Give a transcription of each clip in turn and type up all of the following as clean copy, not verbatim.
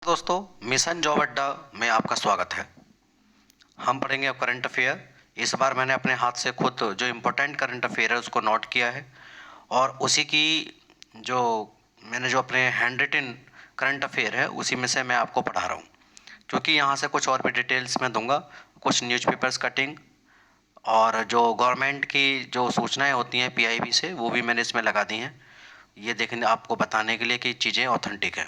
दोस्तों, mission job अड्डा में आपका स्वागत है। हम पढ़ेंगे अब करंट अफेयर। इस बार मैंने अपने हाथ से खुद जो इम्पोर्टेंट करंट अफेयर है उसको नोट किया है और उसी की जो मैंने जो अपने हैंड रिटन करंट अफेयर है उसी में से मैं आपको पढ़ा रहा हूँ, क्योंकि यहाँ से कुछ और भी डिटेल्स मैं दूंगा, कुछ न्यूज़पेपर्स कटिंग और जो गवर्नमेंट की जो सूचनाएं होती हैं पीआईबी से वो भी मैंने इसमें लगा दी हैं, ये देखने आपको बताने के लिए कि चीज़ें ऑथेंटिक हैं।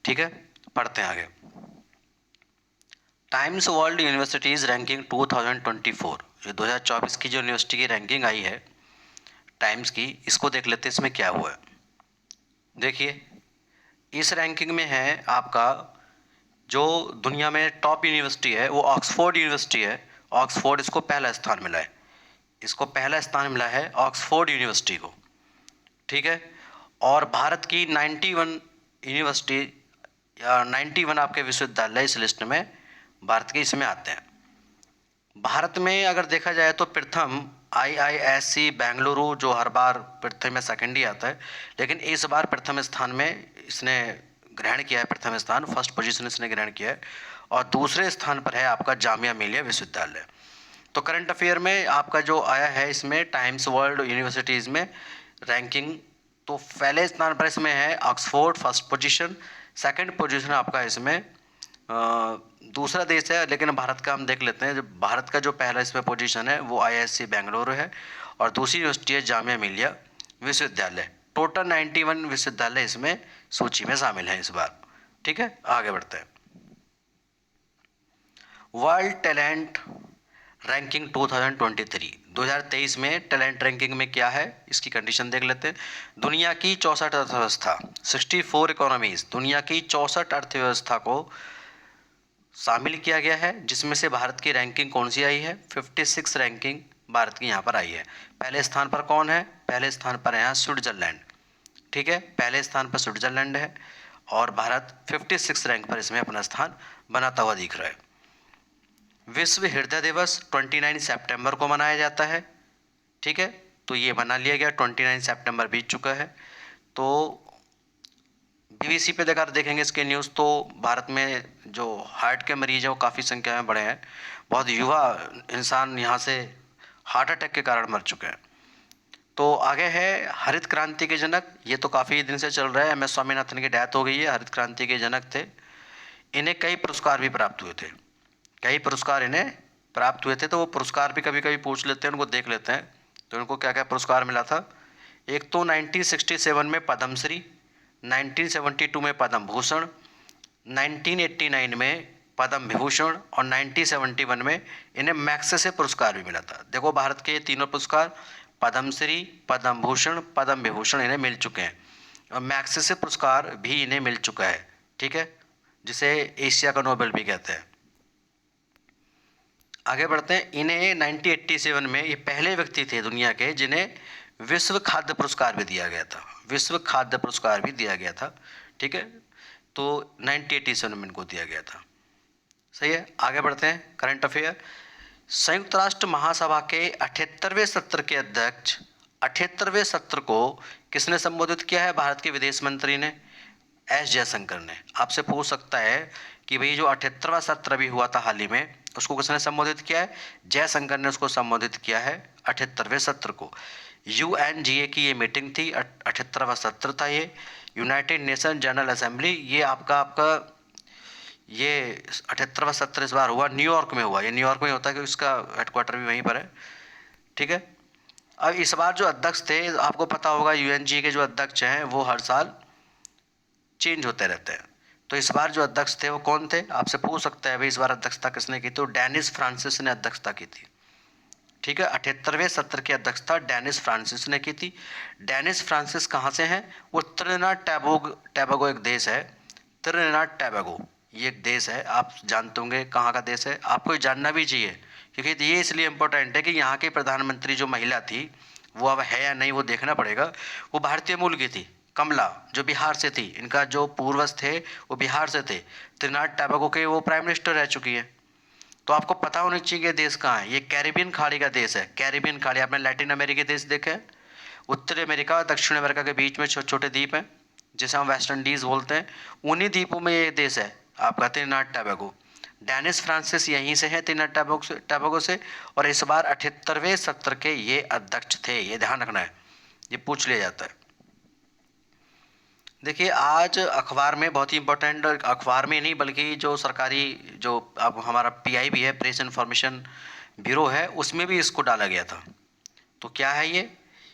ठीक है, पढ़ते हैं आगे। टाइम्स वर्ल्ड यूनिवर्सिटीज़ रैंकिंग 2024, ये 2024 की जो यूनिवर्सिटी की रैंकिंग आई है टाइम्स की, इसको देख लेते हैं इसमें क्या हुआ है। देखिए, इस रैंकिंग में है आपका जो दुनिया में टॉप यूनिवर्सिटी है वो ऑक्सफोर्ड यूनिवर्सिटी है। ऑक्सफोर्ड इसको पहला स्थान मिला है, इसको पहला स्थान मिला है ऑक्सफोर्ड यूनिवर्सिटी को। ठीक है, और भारत की 91 यूनिवर्सिटी या 91 आपके विश्वविद्यालय इस लिस्ट में भारत के इसमें आते हैं। भारत में अगर देखा जाए तो प्रथम IISc बेंगलुरु, जो हर बार प्रथम में सेकंड ही आता है, लेकिन इस बार प्रथम स्थान में इसने ग्रहण किया है, प्रथम स्थान फर्स्ट पोजीशन इसने ग्रहण किया है। और दूसरे स्थान पर है आपका जामिया मिलिया विश्वविद्यालय। तो करंट अफेयर में आपका जो आया है इसमें टाइम्स वर्ल्ड यूनिवर्सिटीज़ में रैंकिंग, तो पहले स्थान पर इसमें है Oxford first position, second position आपका इसमें दूसरा देश है, लेकिन भारत का हम देख लेते हैं। जो भारत का जो पहला इसमें पोजीशन है वो IISc बेंगलुरु है और दूसरी यूनिवर्सिटी है जामिया मिलिया विश्वविद्यालय। टोटल 91 विश्वविद्यालय इसमें सूची में शामिल हैं इस बार। ठीक है, आगे बढ़ते हैं। वर्ल्ड टैलेंट रैंकिंग 2023 में टैलेंट रैंकिंग में क्या है इसकी कंडीशन देख लेते हैं। दुनिया की 64 अर्थव्यवस्था, 64 इकोनॉमीज, दुनिया की 64 अर्थव्यवस्था को शामिल किया गया है, जिसमें से भारत की रैंकिंग कौन सी आई है? 56 रैंकिंग भारत की यहाँ पर आई है। पहले स्थान पर कौन है? पहले स्थान पर है स्विट्जरलैंड। ठीक है, पहले स्थान पर स्विट्जरलैंड है और भारत 56 रैंक पर इसमें अपना स्थान बनाता हुआ दिख रहा है। विश्व हृदय दिवस 29 सितंबर को मनाया जाता है। ठीक है, तो ये बना लिया गया, 29 सितंबर बीत चुका है। तो BBC पे देखेंगे इसके न्यूज़, तो भारत में जो हार्ट के मरीज हैं वो काफ़ी संख्या में बढ़े हैं। बहुत युवा इंसान यहाँ से हार्ट अटैक के कारण मर चुके हैं। तो आगे है हरित क्रांति के जनक, ये तो काफ़ी दिन से चल रहा है। MS स्वामीनाथन की डेथ हो गई है, हरित क्रांति के जनक थे। इन्हें कई पुरस्कार भी प्राप्त हुए थे, कई पुरस्कार इन्हें प्राप्त हुए थे। तो वो पुरस्कार भी कभी कभी पूछ लेते हैं, उनको देख लेते हैं तो इनको क्या क्या पुरस्कार मिला था। एक तो 1967 में पद्मश्री, 1972 में पद्म भूषण, 1989 में पद्म विभूषण और 1971 में इन्हें मैग्सेसे पुरस्कार भी मिला था। देखो, भारत के तीनों पुरस्कार पद्मश्री, पद्म भूषण, पद्म विभूषण इन्हें मिल चुके हैं और मैग्सेसे पुरस्कार भी इन्हें मिल चुका है। ठीक है, जिसे एशिया का नोबेल भी कहते हैं। आगे बढ़ते हैं। इन्हें 1987 में ये पहले व्यक्ति थे दुनिया के जिन्हें विश्व खाद्य पुरस्कार भी दिया गया था, विश्व खाद्य पुरस्कार भी दिया गया था। ठीक है, तो 1987 में इनको दिया गया था। सही है, आगे बढ़ते हैं। Current affair. संयुक्त राष्ट्र महासभा के 78वें सत्र के अध्यक्ष, 78वें सत्र को किसने संबोधित किया है? भारत के विदेश मंत्री ने, S जयशंकर ने। आपसे पूछ सकता है कि भाई जो 78वां सत्र भी हुआ था हाल ही में, उसको किसने संबोधित किया है? जयशंकर ने उसको संबोधित किया है 78वें सत्र को। UNGA की ये मीटिंग थी, 78वां सत्र था ये। यूनाइटेड नेशन जनरल असेंबली, ये आपका ये 78वां सत्र इस बार हुआ न्यूयॉर्क में हुआ। ये न्यूयॉर्क में होता है, कि उसका हेडक्वार्टर भी वहीं पर है। ठीक है, अब इस बार जो अध्यक्ष थे, आपको पता होगा UNGA के जो अध्यक्ष हैं वो हर साल चेंज होते रहते हैं। तो इस बार जो अध्यक्ष थे वो कौन थे? आपसे पूछ सकता है भाई इस बार अध्यक्षता किसने की? तो डेनिस फ्रांसिस ने अध्यक्षता की थी। ठीक है, 78वें सत्र की अध्यक्षता डेनिस फ्रांसिस ने की थी। डेनिस फ्रांसिस कहाँ से हैं? वो त्रिनिदाद टैबेगो एक देश है, त्रिनिदाद टैबेगो ये एक देश है। आप जानते होंगे कहाँ का देश है, आपको जानना भी चाहिए, क्योंकि ये इसलिए इम्पोर्टेंट है कि यहाँ के प्रधानमंत्री जो महिला थी वो अब है या नहीं वो देखना पड़ेगा। वो भारतीय मूल की थी, कमला, जो बिहार से थी। इनका जो पूर्वज थे वो बिहार से थे। त्रिनिदाद टैबेगो के वो प्राइम मिनिस्टर रह चुकी है। तो आपको पता होना चाहिए कि देश कहाँ है। ये कैरिबियन खाड़ी का देश है। कैरिबियन खाड़ी, आपने लैटिन अमेरिकी देश देखे हैं? उत्तरी अमेरिका और दक्षिण अमेरिका के बीच में छोटे छोटे द्वीप हैं। जिसे हम वेस्ट इंडीज़ बोलते हैं, उन्हीं द्वीपों में ये देश है आपका त्रिनिदाद टैबेगो। डेनिस फ्रांसिस यहीं से है त्रिनिदाद टैबेगो से, और इस बार 78वें सत्र के ये अध्यक्ष थे, ये ध्यान रखना है, ये पूछ लिया जाता है। देखिए आज अखबार में बहुत ही इंपॉर्टेंट, अखबार में नहीं बल्कि जो सरकारी जो अब हमारा पीआईबी है, प्रेस इन्फॉर्मेशन ब्यूरो है, उसमें भी इसको डाला गया था। तो क्या है ये,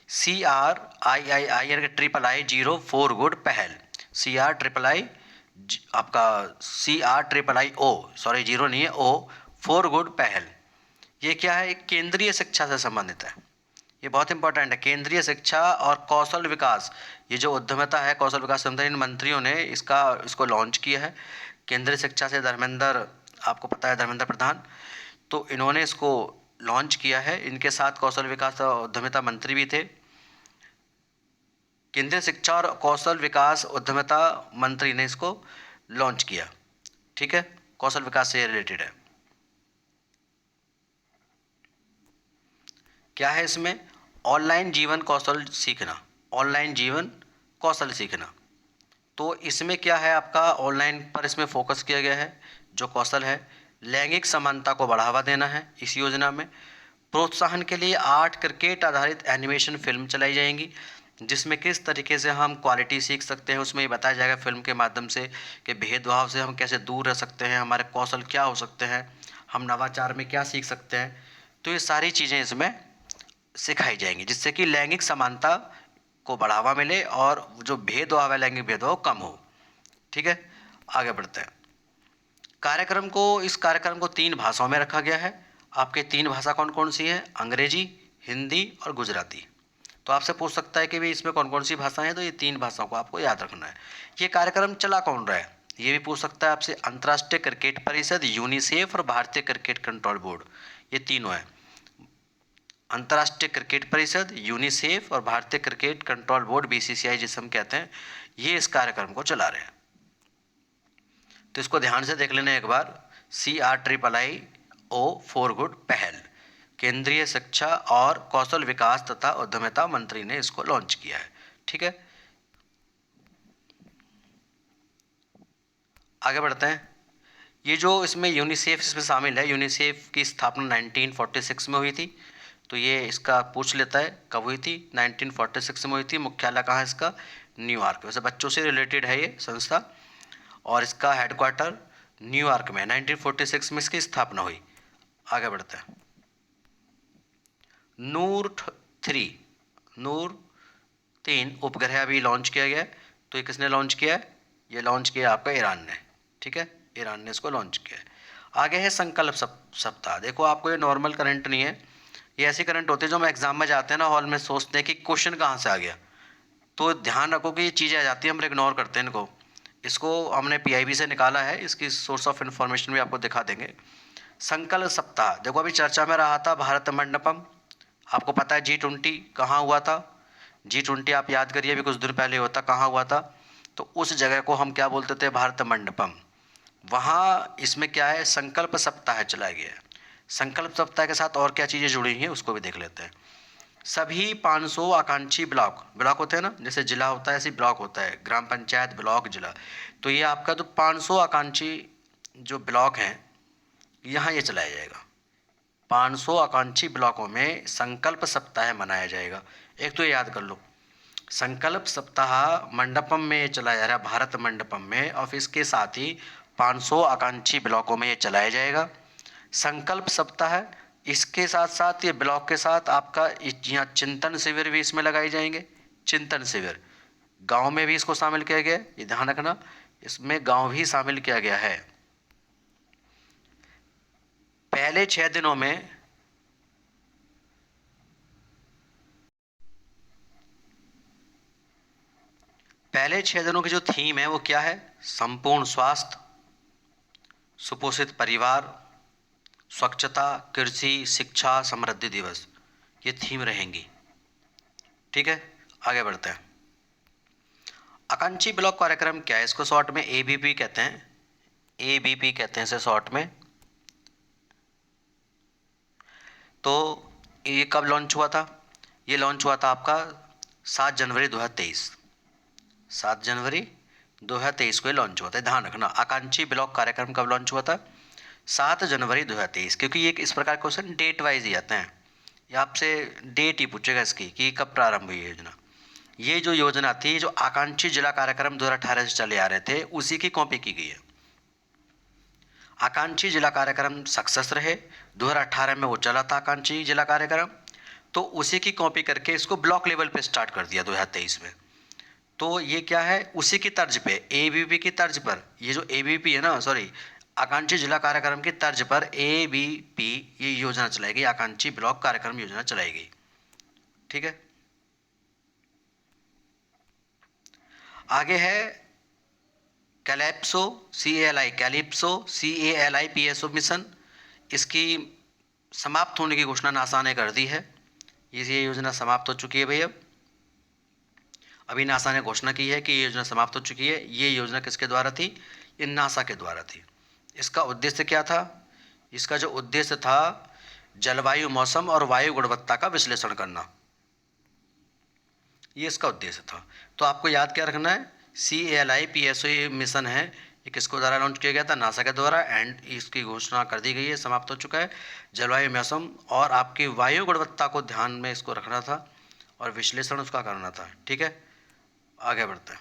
CRIII ट्रिपल आई 04 गुड पहल, CRIII आपका CRIII सॉरी जीरो नहीं है, O 4 गुड पहल। ये क्या है, केंद्रीय शिक्षा से संबंधित है, ये बहुत इंपॉर्टेंट है। केंद्रीय शिक्षा और कौशल विकास, ये जो उद्यमिता है, कौशल विकास संबंधी इन मंत्रियों ने इसको लॉन्च किया है। केंद्रीय शिक्षा से धर्मेंद्र, आपको पता है धर्मेंद्र प्रधान, तो इन्होंने इसको लॉन्च किया है। इनके साथ कौशल विकास और उद्यमिता मंत्री भी थे। केंद्रीय शिक्षा और कौशल विकास उद्यमिता मंत्री ने इसको लॉन्च किया, ठीक है, कौशल विकास से रिलेटेड है। क्या है इसमें, ऑनलाइन जीवन कौशल सीखना, ऑनलाइन जीवन कौशल सीखना। तो इसमें क्या है आपका, ऑनलाइन पर इसमें फोकस किया गया है। जो कौशल है, लैंगिक समानता को बढ़ावा देना है इस योजना में। प्रोत्साहन के लिए 8 क्रिकेट आधारित एनिमेशन फिल्म चलाई जाएंगी, जिसमें किस तरीके से हम क्वालिटी सीख सकते हैं, उसमें ये बताया जाएगा फिल्म के माध्यम से कि भेदभाव से हम कैसे दूर रह सकते हैं, हमारे कौशल क्या हो सकते हैं, हम नवाचार में क्या सीख सकते हैं। तो ये सारी चीज़ें इसमें सिखाई जाएंगी, जिससे कि लैंगिक समानता को बढ़ावा मिले और जो भेदभाव है, लैंगिक भेदभाव कम हो। ठीक है, आगे बढ़ते हैं। इस कार्यक्रम को 3 भाषाओं में रखा गया है। आपके 3 भाषा कौन कौन सी है, अंग्रेजी, हिंदी और गुजराती। तो आपसे पूछ सकता है कि भाई इसमें कौन कौन सी भाषाएं हैं, तो ये 3 भाषाओं को आपको याद रखना है। ये कार्यक्रम चला कौन रहा है, ये भी पूछ सकता है आपसे। अंतर्राष्ट्रीय क्रिकेट परिषद, यूनिसेफ और भारतीय क्रिकेट कंट्रोल बोर्ड, ये तीनों है। अंतर्राष्ट्रीय क्रिकेट परिषद, यूनिसेफ और भारतीय क्रिकेट कंट्रोल बोर्ड, BCCI जिसे हम कहते हैं, ये इस कार्यक्रम को चला रहे हैं। तो इसको ध्यान से देख लेना एक बार। CRIII-O 4 गुड पहल, केंद्रीय शिक्षा और कौशल विकास तथा उद्यमिता मंत्री ने इसको लॉन्च किया है। ठीक है, आगे बढ़ते हैं। ये जो इसमें यूनिसेफ इसमें शामिल है, यूनिसेफ की स्थापना 1946 में हुई थी। तो ये इसका पूछ लेता है कब हुई थी, 1946 में हुई थी। मुख्यालय कहाँ है इसका, न्यूयॉर्क। वैसे बच्चों से रिलेटेड है ये संस्था, और इसका हेडक्वार्टर न्यूयॉर्क में 1946 में इसकी स्थापना हुई। आगे बढ़ते हैं। नूर 3 उपग्रह अभी लॉन्च किया गया है। तो ये किसने लॉन्च किया है, ये लॉन्च किया आपका ईरान ने। ठीक है, ईरान ने इसको लॉन्च किया है। आगे है संकल्प सप्ताह। देखो आपको ये नॉर्मल करंट नहीं है, ये ऐसे करंट होते हैं जो हम एग्जाम में जाते हैं ना, हॉल में सोचते हैं कि क्वेश्चन कहाँ से आ गया। तो ध्यान रखो कि ये चीज़ें आ जाती हैं, हम इग्नोर करते हैं इनको। इसको हमने PIB से निकाला है, इसकी सोर्स ऑफ इन्फॉर्मेशन भी आपको दिखा देंगे। संकल्प सप्ताह, देखो अभी चर्चा में रहा था भारत मंडपम। आपको पता है G20 कहाँ हुआ था, G20 आप याद करिए, अभी कुछ दिन पहले हुआ था, कहाँ हुआ था, तो उस जगह को हम क्या बोलते थे, भारत मंडपम। वहाँ इसमें क्या है, संकल्प सप्ताह चलाया गया है। संकल्प सप्ताह के साथ और क्या चीज़ें जुड़ी हुई हैं उसको भी देख लेते हैं। सभी 500 आकांक्षी ब्लॉक होते हैं ना, जैसे जिला होता है ऐसे ब्लॉक होता है, ग्राम पंचायत, ब्लॉक, जिला। तो ये आपका तो 500 आकांक्षी जो ब्लॉक हैं, यहाँ ये चलाया जाएगा। 500 आकांक्षी ब्लॉकों में संकल्प सप्ताह मनाया जाएगा। एक तो ये याद कर लो, संकल्प सप्ताह मंडपम में चलाया जा रहा है, भारत मंडपम में, और इसके साथ ही 500 आकांक्षी ब्लॉकों में ये चलाया जाएगा संकल्प सप्ताह। इसके साथ साथ ये ब्लॉक के साथ आपका यहाँ चिंतन शिविर भी इसमें लगाए जाएंगे। चिंतन शिविर गांव में भी इसको शामिल किया गया है, ये ध्यान रखना, इसमें गांव भी शामिल किया गया है। पहले 6 दिनों में की जो थीम है वो क्या है, संपूर्ण स्वास्थ्य, सुपोषित परिवार, स्वच्छता, कृषि, शिक्षा, समृद्धि दिवस, ये थीम रहेंगी। ठीक है, आगे बढ़ते हैं। आकांक्षी ब्लॉक कार्यक्रम क्या है, इसको शॉर्ट में ABP कहते हैं, ABP कहते हैं इसे शॉर्ट में। तो ये कब लॉन्च हुआ था, ये लॉन्च हुआ था आपका 7 जनवरी 2023। 7 जनवरी 2023 को लॉन्च हुआ था। ध्यान रखना, आकांक्षी ब्लॉक कार्यक्रम कब लॉन्च हुआ था? 7 जनवरी 2023। क्योंकि ये इस प्रकार क्वेश्चन डेट वाइज ही आते हैं, ये आपसे डेट ही पूछेगा इसकी कि कब प्रारंभ हुई ये योजना। ये जो योजना थी, जो आकांक्षी जिला कार्यक्रम 2018 से चले आ रहे थे, उसी की कॉपी की गई है। आकांक्षी जिला कार्यक्रम सक्सेस रहे, 2018 में वो चला था आकांक्षी जिला कार्यक्रम, तो उसी की कॉपी करके इसको ब्लॉक लेवल पे स्टार्ट कर दिया 2023 में। तो ये क्या है, उसी की तर्ज पे, एबीपी की तर्ज पर, ये जो एबीपी है ना, सॉरी, आकांक्षी जिला कार्यक्रम की तर्ज पर एबीपी ये योजना चलाई गई, आकांक्षी ब्लॉक कार्यक्रम योजना चलाई गई। ठीक है, आगे है कैलेप्सो, CALIPSO मिशन। इसकी समाप्त होने की घोषणा नासा ने कर दी है। ये योजना समाप्त हो चुकी है भैया, अभी नासा ने घोषणा की है कि ये योजना समाप्त हो चुकी है। ये योजना किसके द्वारा थी? ये नासा के द्वारा थी। इसका उद्देश्य क्या था? इसका जो उद्देश्य था, जलवायु, मौसम और वायु गुणवत्ता का विश्लेषण करना, ये इसका उद्देश्य था। तो आपको याद क्या रखना है, CALIPSO मिशन है, ये किसको द्वारा लॉन्च किया गया था? नासा के द्वारा, एंड इसकी घोषणा कर दी गई है, समाप्त हो चुका है। जलवायु, मौसम और आपकी वायु गुणवत्ता को ध्यान में इसको रखना था और विश्लेषण उसका करना था। ठीक है, आगे बढ़ते हैं।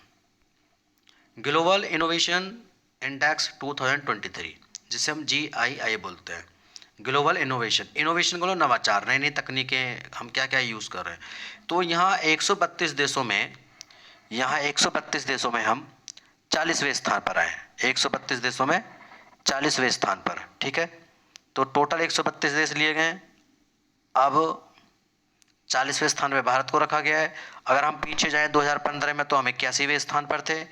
ग्लोबल इनोवेशन इंडेक्स 2023, जिसे हम GII बोलते हैं। ग्लोबल इनोवेशन, इनोवेशन को नवाचार, नई नई तकनीकें हम क्या क्या यूज़ कर रहे हैं। तो यहाँ 132 देशों में, यहाँ 132 देशों में हम 40वें स्थान पर आए हैं। 132 देशों में 40वें स्थान पर। ठीक है, तो टोटल 132 देश लिए गए हैं। अब 40वें स्थान पे भारत को रखा गया है। अगर हम पीछे जाएं 2015 में तो हम 81वें स्थान पर थे,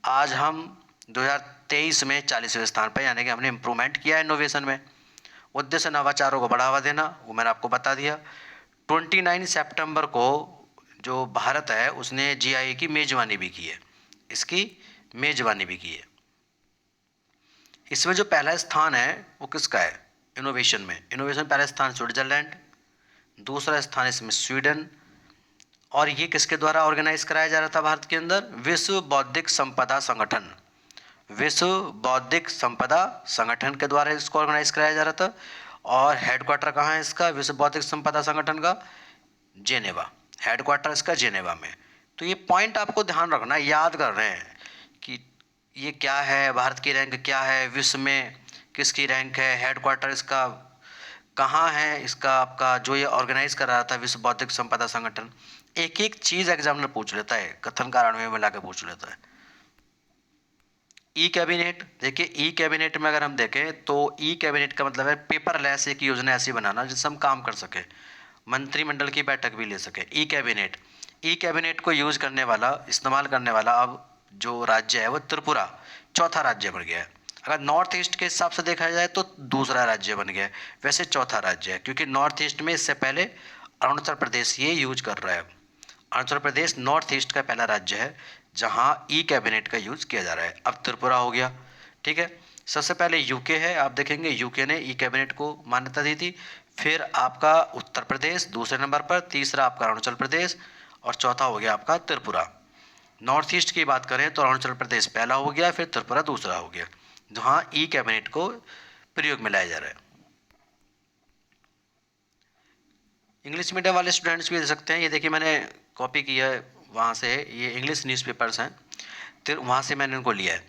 आज हम 2023 में 40वें स्थान पर, यानी कि हमने इम्प्रूवमेंट किया है इनोवेशन में। उद्देश्य नवाचारों को बढ़ावा देना, वो मैंने आपको बता दिया। 29 सितंबर को जो भारत है उसने GII की मेजबानी भी की है, इसकी मेजबानी भी की है। इसमें जो पहला स्थान है वो किसका है? इनोवेशन में, इनोवेशन पहला स्थान स्विट्जरलैंड, दूसरा स्थान इसमें स्वीडन, और ये किसके द्वारा ऑर्गेनाइज कराया जा रहा था भारत के अंदर? विश्व बौद्धिक संपदा संगठन, विश्व बौद्धिक संपदा संगठन के द्वारा इसको ऑर्गेनाइज कराया जा रहा था। और हेडक्वार्टर कहाँ है इसका, विश्व बौद्धिक संपदा संगठन का? जेनेवा, हेडक्वार्टर इसका जेनेवा में। तो ये पॉइंट आपको ध्यान रखना, याद कर रहे हैं कि ये क्या है, भारत की रैंक क्या है, विश्व में किसकी रैंक है, हेडक्वार्टर इसका कहाँ है, इसका आपका जो ये ऑर्गेनाइज कर रहा था विश्व बौद्धिक संपदा संगठन। एक एक चीज़ एग्जामिनर पूछ लेता है, कथन कारण में मिला के पूछ लेता है। ई कैबिनेट, देखिए ई कैबिनेट में अगर हम देखें तो ई कैबिनेट का मतलब है पेपरलेस एक योजना ऐसी बनाना जिससे हम काम कर सकें, मंत्रिमंडल की बैठक भी ले सके। ई कैबिनेट, ई कैबिनेट को यूज करने वाला, इस्तेमाल करने वाला अब जो राज्य है वो त्रिपुरा चौथा राज्य बन गया है। अगर नॉर्थ ईस्ट के हिसाब से देखा जाए तो दूसरा राज्य बन गया है, वैसे चौथा राज्य है, क्योंकि नॉर्थ ईस्ट में इससे पहले अरुणाचल प्रदेश ये यूज कर रहा है। अरुणाचल प्रदेश नॉर्थ ईस्ट का पहला राज्य है जहां ई कैबिनेट का यूज किया जा रहा है। अब त्रिपुरा हो गया। ठीक है, सबसे पहले यूके है, आप देखेंगे यूके ने ई कैबिनेट को मान्यता दी थी। फिर आपका उत्तर प्रदेश दूसरे नंबर पर, तीसरा आपका अरुणाचल प्रदेश और चौथा हो गया आपका त्रिपुरा। नॉर्थ ईस्ट की बात करें तो अरुणाचल प्रदेश पहला हो गया, फिर त्रिपुरा दूसरा हो गया, जहां ई कैबिनेट को प्रयोग में लाया जा रहा है। इंग्लिश मीडियम वाले स्टूडेंट्स भी दे सकते हैं। ये देखिए मैंने कॉपी किया है वहाँ से, ये इंग्लिश न्यूज़पेपर्स हैं, फिर वहाँ से मैंने इनको लिया है।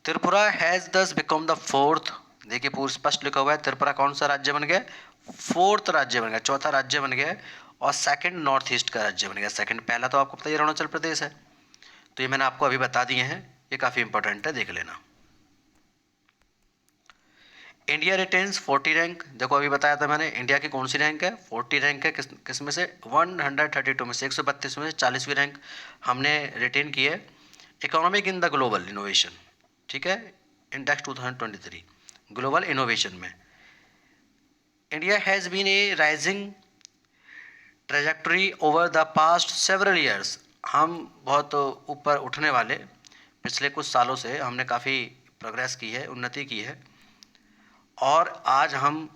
त्रिपुरा हैज़ दस बिकम द फोर्थ, देखिए पूरा स्पष्ट लिखा हुआ है, त्रिपुरा कौन सा राज्य बन गया? फोर्थ राज्य बन गया, चौथा राज्य बन गया है, और सेकंड नॉर्थ ईस्ट का राज्य बन गया। सेकंड, पहला तो आपको पता ही अरुणाचल प्रदेश है। तो ये मैंने आपको अभी बता दिए हैं, ये काफ़ी इंपॉर्टेंट है, देख लेना। इंडिया रिटेन्स 40 रैंक, देखो अभी बताया था मैंने, इंडिया की कौन सी रैंक है? 40 रैंक है। किस में से? 132 में से, 132 में से 40वीं रैंक हमने रिटेन की है। Economic in the global innovation, ठीक है, इंडेक्स 2023 ग्लोबल इनोवेशन में India has been a rising trajectory over the past several years. हम बहुत ऊपर उठने वाले पिछले कुछ सालों से हमने काफ़ी प्रोग्रेस की है, उन्नति की है, और आज हम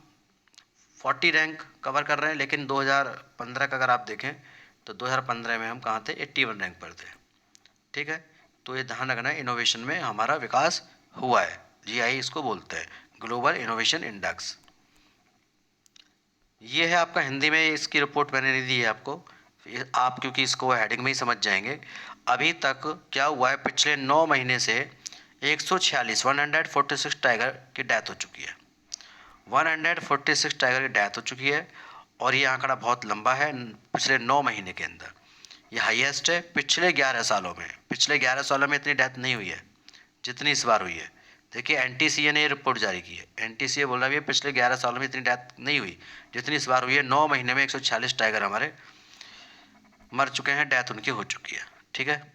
40 रैंक कवर कर रहे हैं। लेकिन 2015 का अगर आप देखें तो 2015 में हम कहाँ थे? 81 रैंक पर थे। ठीक है, तो ये ध्यान रखना है, इनोवेशन में हमारा विकास हुआ है, GI इसको बोलते हैं, ग्लोबल इनोवेशन इंडेक्स। ये है आपका हिंदी में, इसकी रिपोर्ट मैंने नहीं दी है आपको, आप क्योंकि इसको हेडिंग में ही समझ जाएंगे। अभी तक क्या हुआ है, पिछले 9 महीने से 146 टाइगर की डेथ हो चुकी है, 146 टाइगर की डेथ हो चुकी है। और ये आंकड़ा बहुत लंबा है, पिछले 9 महीने के अंदर ये हाईएस्ट है। पिछले 11 सालों में, पिछले 11 सालों में इतनी डेथ नहीं हुई है जितनी इस बार हुई है। देखिए NTCA ने ये रिपोर्ट जारी की है, NTCA बोल रहा है पिछले 11 सालों में इतनी डेथ नहीं हुई जितनी इस बार हुई है। 9 महीने में 146 टाइगर हमारे मर चुके हैं, डेथ उनकी हो चुकी है। ठीक है,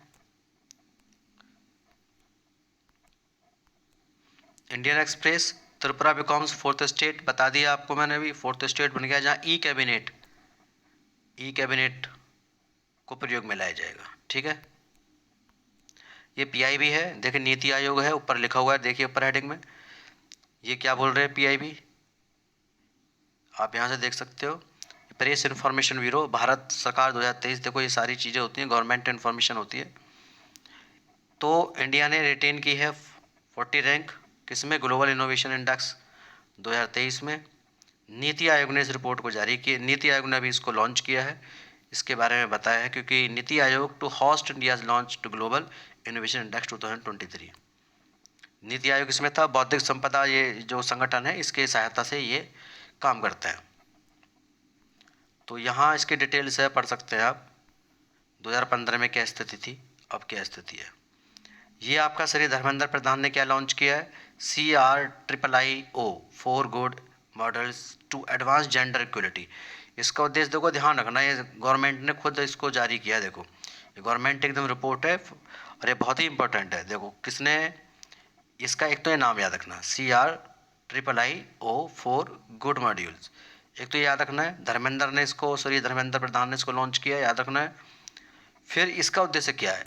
Indian express, Tripura becomes 4th state, बता दिया आपको मैंने अभी, 4th स्टेट बन गया जहाँ ई कैबिनेट को प्रयोग में लाया जाएगा। ठीक है, ये PIB है, देखिए नीति आयोग है, ऊपर लिखा हुआ है, देखिए ऊपर हेडिंग में ये क्या बोल रहे हैं PIB, आप यहाँ से देख सकते हो। प्रेस इन्फॉर्मेशन ब्यूरो, भारत सरकार 2023, देखो ये सारी चीज़ें होती हैं, गवर्नमेंट इन्फॉर्मेशन होती है। तो इंडिया ने रिटेन की है 40 रैंक, किसमें, ग्लोबल इनोवेशन इंडेक्स 2023 में। नीति आयोग ने इस रिपोर्ट को जारी की, नीति आयोग ने अभी इसको लॉन्च किया है, इसके बारे में बताया है, क्योंकि NITI Aayog to host India's launch to global innovation index 2023। NITI आयोग इसमें था, बौद्धिक संपदा ये जो संगठन है इसके सहायता से ये काम करते हैं। तो यहाँ इसकी डिटेल्स है, पढ़ सकते हैं आप, 2015 में क्या स्थिति थी, अब क्या स्थिति है। ये आपका श्री धर्मेंद्र प्रधान ने क्या लॉन्च किया है, CRIIO 4 good models to advance gender equality. इसका उद्देश्य देखो, ध्यान रखना, ये गवर्नमेंट ने खुद इसको जारी किया है। देखो ये गवर्नमेंट एकदम रिपोर्ट है और ये बहुत ही इंपॉर्टेंट है। देखो किसने, इसका एक तो ये नाम याद रखना, CRIIO 4 गुड मॉड्यूल्स, एक तो याद रखना है, धर्मेंद्र ने इसको, श्री धर्मेंद्र प्रधान ने इसको लॉन्च किया, याद रखना है। फिर इसका उद्देश्य क्या है,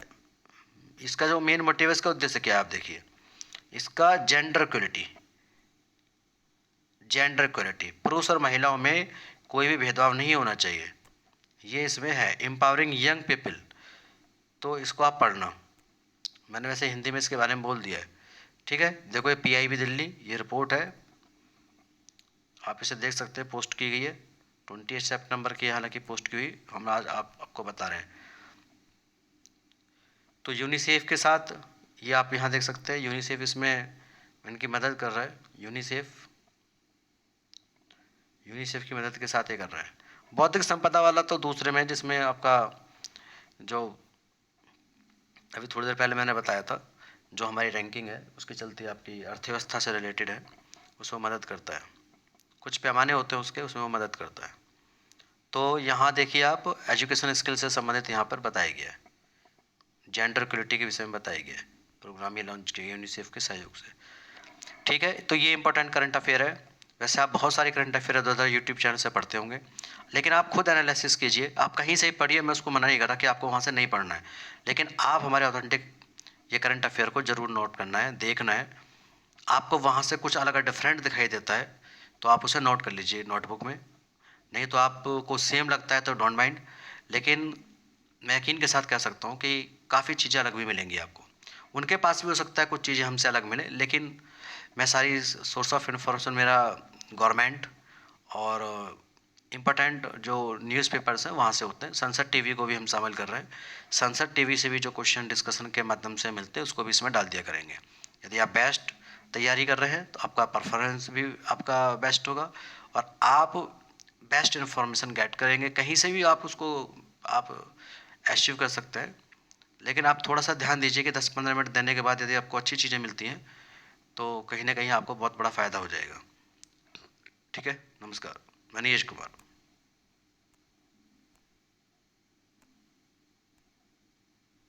इसका जो मेन मोटिव है, इसका उद्देश्य क्या है, आप देखिए, इसका जेंडर इक्वलिटी, पुरुष और महिलाओं में कोई भी भेदभाव नहीं होना चाहिए, ये इसमें है। एम्पावरिंग यंग पीपल, तो इसको आप पढ़ना, मैंने वैसे हिंदी में इसके बारे में बोल दिया है। ठीक है, देखो ये PIB दिल्ली, ये रिपोर्ट है, आप इसे देख सकते हैं, पोस्ट की गई है 28 सितंबर की, हालांकि पोस्ट की हुई, हम आज आपको बता रहे हैं। तो यूनिसेफ के साथ, ये आप यहाँ देख सकते हैं, यूनिसेफ इसमें इनकी मदद कर रहा है, यूनिसेफ की मदद के साथ ये कर रहा है। बौद्धिक संपदा वाला तो दूसरे में, जिसमें आपका जो अभी थोड़ी देर पहले मैंने बताया था, जो हमारी रैंकिंग है उसके चलते आपकी अर्थव्यवस्था से रिलेटेड है, उसमें मदद करता है, कुछ पैमाने होते हैं उसके, उसमें वो मदद करता है। तो यहाँ देखिए आप, एजुकेशन स्किल से संबंधित यहाँ पर बताया गया है, जेंडर इक्वलिटी के विषय में बताया गया है, प्रोग्राम ये लॉन्च किया यूनिसेफ के सहयोग से। ठीक है, तो ये इंपॉर्टेंट करंट अफेयर है। वैसे आप बहुत सारे करंट अफेयर इधर यूट्यूब चैनल से पढ़ते होंगे, लेकिन आप खुद एनालिसिस कीजिए, आप कहीं से ही पढ़िए, मैं उसको मना नहीं कर रहा कि आपको वहाँ से नहीं पढ़ना है, लेकिन आप हमारे ऑथेंटिक ये करंट अफेयर को ज़रूर नोट करना है, देखना है। आपको वहाँ से कुछ अलग डिफरेंट दिखाई देता है तो आप उसे नोट कर लीजिए नोटबुक में, नहीं तो आपको सेम लगता है तो डोंट माइंड, लेकिन मैं यकीन के साथ कह सकता हूँ कि काफ़ी चीज़ें अलग भी मिलेंगी आपको, उनके पास भी हो सकता है कुछ चीज़ें हमसे अलग मिले, लेकिन मैं सारी सोर्स ऑफ इन्फॉर्मेशन मेरा गवर्नमेंट और इम्पोर्टेंट जो न्यूज़पेपर्स हैं वहाँ से होते हैं। संसद टीवी को भी हम शामिल कर रहे हैं, संसद टीवी से भी जो क्वेश्चन डिस्कशन के माध्यम से मिलते हैं उसको भी इसमें डाल दिया करेंगे। यदि आप बेस्ट तैयारी कर रहे हैं तो आपका परफॉर्मेंस भी आपका बेस्ट होगा और आप बेस्ट इन्फॉर्मेशन गेट करेंगे, कहीं से भी आप उसको आप अचीव कर सकते हैं। लेकिन आप थोड़ा सा ध्यान दीजिए कि 10-15 मिनट देने के बाद यदि आपको अच्छी चीज़ें मिलती हैं तो कहीं ना कहीं आपको बहुत बड़ा फ़ायदा हो जाएगा। ठीक है, नमस्कार, मैं नीरज कुमार।